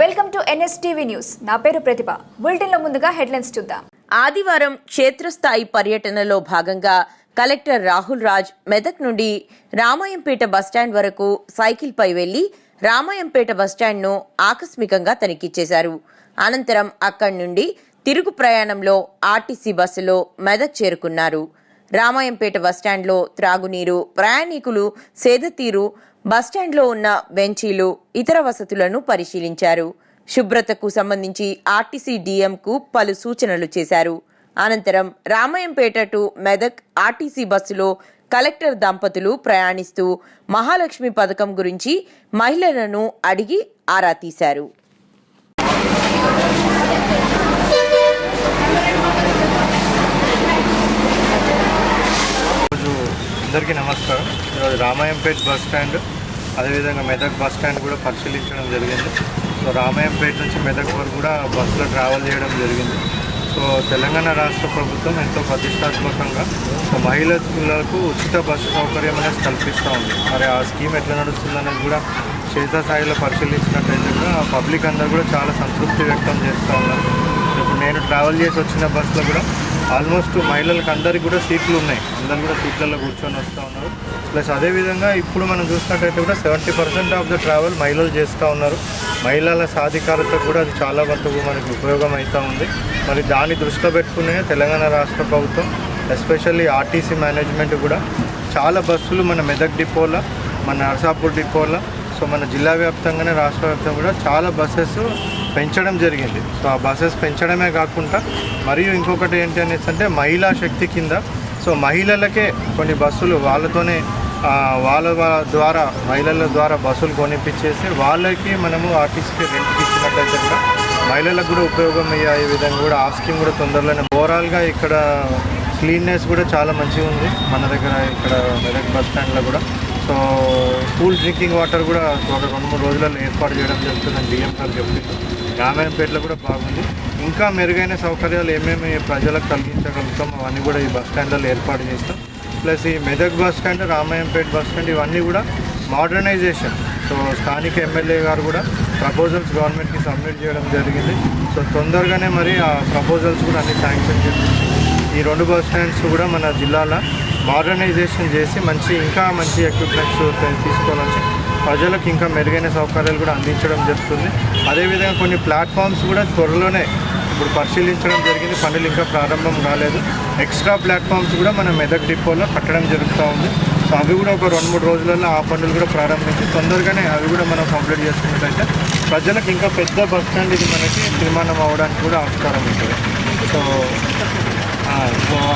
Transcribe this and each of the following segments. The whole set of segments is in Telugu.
Welcome to NSTV news. నా పేరు ప్రతిభ. బులెటిన్లో ముందుగా హెడ్లైన్స్ చూద్దాం. ఆదివారం క్షేత్రస్థాయి పర్యటనలో భాగంగా కలెక్టర్ రాహుల్ రాజ్ మెదక్ నుండి రామాయంపేట బస్టాండ్ వరకు సైకిల్పై వెళ్లి రామాయంపేట బస్టాండ్ను ఆకస్మికంగా తనిఖీ చేశారు. అనంతరం అక్కడి నుండి తిరుగు ప్రయాణంలో ఆర్టీసీ బస్సులో మెదక్ చేరుకున్నారు. రామాయంపేట బస్టాండ్లో త్రాగునీరు, ప్రయాణికులు సేదతీరు, బస్టాండ్లో ఉన్న బెంచీలు, ఇతర వసతులను పరిశీలించారు. శుభ్రతకు సంబంధించి ఆర్టీసీ డీఎంకు పలు సూచనలు చేశారు. అనంతరం రామాయంపేట టు మెదక్ ఆర్టీసీ బస్సులో కలెక్టర్ దంపతులు ప్రయాణిస్తూ మహాలక్ష్మి పథకం గురించి మహిళలను అడిగి ఆరా తీశారు. అందరికీ నమస్కారం. ఈరోజు రామాయంపేట బస్ స్టాండ్ అదేవిధంగా మెదక్ బస్ స్టాండ్ కూడా పరిశీలించడం జరిగింది. సో రామాయంపేట నుంచి మెదక్ వరకు కూడా బస్సులో ట్రావెల్ చేయడం జరిగింది. సో తెలంగాణ రాష్ట్ర ప్రభుత్వం ఎంతో ప్రతిష్టాత్మకంగా మహిళలకు ఉచిత బస్సు సౌకర్యం అనేది కల్పిస్తూ ఉంది. మరి ఆ స్కీమ్ ఎట్లా నడుస్తుందనేది కూడా క్షేత్రస్థాయిలో పరిశీలించినట్లయితే కూడా పబ్లిక్ అందరూ కూడా చాలా సంతృప్తి వ్యక్తం చేస్తూ ఉన్నారు. ఇప్పుడు నేను ట్రావెల్ చేసి వచ్చిన బస్సులో కూడా ఆల్మోస్ట్ మహిళలకు అందరికీ కూడా సీట్లు ఉన్నాయి. అందరు కూడా సీట్లలో కూర్చొని వస్తూ ఉన్నారు. ప్లస్ అదేవిధంగా ఇప్పుడు మనం చూసినట్టయితే కూడా 70% ఆఫ్ ద ట్రావెల్ మహిళలు చేస్తూ ఉన్నారు. మహిళల సాధికారత కూడా అది చాలా వరకు మనకి ఉపయోగం అవుతూ ఉంది. మరి దాన్ని దృష్టిలో పెట్టుకునే తెలంగాణ రాష్ట్ర ప్రభుత్వం ఎస్పెషల్లీ ఆర్టీసీ మేనేజ్మెంట్ కూడా చాలా బస్సులు మన మెదక్ డిపోలో, మన నర్సాపూర్ డిపోలో, సో మన జిల్లా వ్యాప్తంగానే రాష్ట్ర వ్యాప్తంగా కూడా చాలా బస్సెస్ పెంచడం జరిగింది. సో ఆ బస్సెస్ పెంచడమే కాకుండా మరియు ఇంకొకటి ఏంటి అనేసి అంటే మహిళా శక్తి కింద సో మహిళలకే కొన్ని బస్సులు వాళ్ళతోనే వాళ్ళ ద్వారా మహిళల ద్వారా బస్సులు కొనిపించేసి వాళ్ళకి మనము ఆర్టీసీకి రెంట్కి ఇచ్చినట్లయితే కూడా మహిళలకు కూడా ఉపయోగం అయ్యే విధంగా కూడా ఆ స్కీమ్ కూడా తొందరలోనే ఓవరాల్గా ఇక్కడ క్లీన్నెస్ కూడా చాలా మంచిగా ఉంది మన దగ్గర ఇక్కడ మెదక్ బస్ స్టాండ్లో కూడా. సో కూల్ డ్రింకింగ్ వాటర్ కూడా ఒక 2-3 రోజులలో ఏర్పాటు చేయడం జరుగుతుందని డిఎం గారు చెప్పింది. రామాయంపేటలో కూడా బాగుంది. ఇంకా మెరుగైన సౌకర్యాలు ఏమేమి ప్రజలకు కలిగించగలుగుతాం అవన్నీ కూడా ఈ బస్ స్టాండ్లలో ఏర్పాటు చేస్తాం. ప్లస్ ఈ Medak bus stand, Ramayampet bus stand ఇవన్నీ కూడా మోడర్నైజేషన్. సో స్థానిక ఎమ్మెల్యే గారు కూడా ప్రపోజల్స్ గవర్నమెంట్కి సబ్మిట్ చేయడం జరిగింది. సో తొందరగానే మరి ఆ ప్రపోజల్స్ కూడా అన్ని శాంక్షన్ చేపించి ఈ 2 బస్ స్టాండ్స్ కూడా మన జిల్లాలో మోడర్నైజేషన్ చేసి ఇంకా మంచి ఎక్విప్మెంట్స్ తీసుకోవాలని ప్రజలకు ఇంకా మెరుగైన సౌకర్యాలు కూడా అందించడం జరుగుతుంది. అదేవిధంగా కొన్ని ప్లాట్ఫామ్స్ కూడా త్వరలోనే ఇప్పుడు పరిశీలించడం జరిగింది. పనులు ఇంకా ప్రారంభం కాలేదు. ఎక్స్ట్రా ప్లాట్ఫామ్స్ కూడా మన మెదక్ డిపోలో కట్టడం జరుగుతూ ఉంది. సో అవి కూడా ఒక 2-3 రోజులలో ఆ పనులు కూడా ప్రారంభించి తొందరగానే అవి కూడా మనం కంప్లీట్ చేసుకున్నట్టయితే ప్రజలకు ఇంకా పెద్ద బస్ స్టాండ్ ఇది మనకి నిర్మాణం అవ్వడానికి కూడా ఆస్కారం ఉంటుంది. సో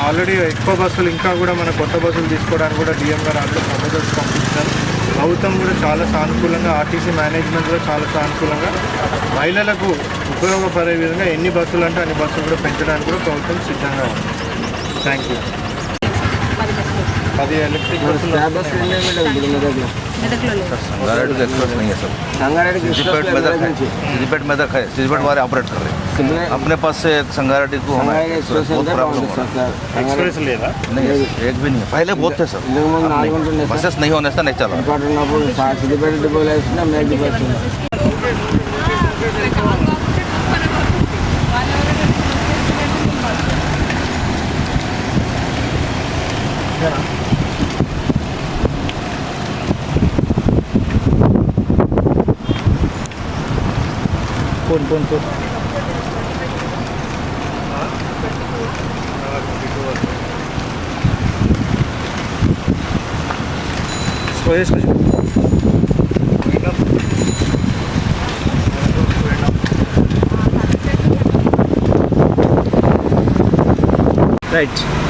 ఆల్రెడీ ఎక్కువ బస్సులు ఇంకా కూడా మన కొత్త బస్సులు తీసుకోవడానికి కూడా డిఎం గారు ఆల్రెడీ ప్రపోజల్స్ పంపించారు. ప్రభుత్వం కూడా చాలా సానుకూలంగా, ఆర్టీసీ మేనేజ్మెంట్ కూడా చాలా సానుకూలంగా మహిళలకు ఉపయోగపడే విధంగా ఎన్ని బస్సులు అంటే అన్ని బస్సులు కూడా పెంచడానికి కూడా ప్రభుత్వం సిద్ధంగా ఉంది. Thank you. 10 ఎలక్ట్రిక్ బస్సులు संगारेड्डी का एक्सप्रेस नहीं है सर. संगारेड्डी सिद्दीपेट मेदक है. सिद्दीपेट वाले ऑपरेट कर रहे हैं. अपने पास से संगारेड्डी को हमें बहुत प्रॉब्लम हो रहा है. एक्सप्रेस लेगा नहीं एक भी नहीं है. पहले बहुत थे सर. बसेस नहीं होने से नहीं चला. सिद्दीपेट डिपो कौन right.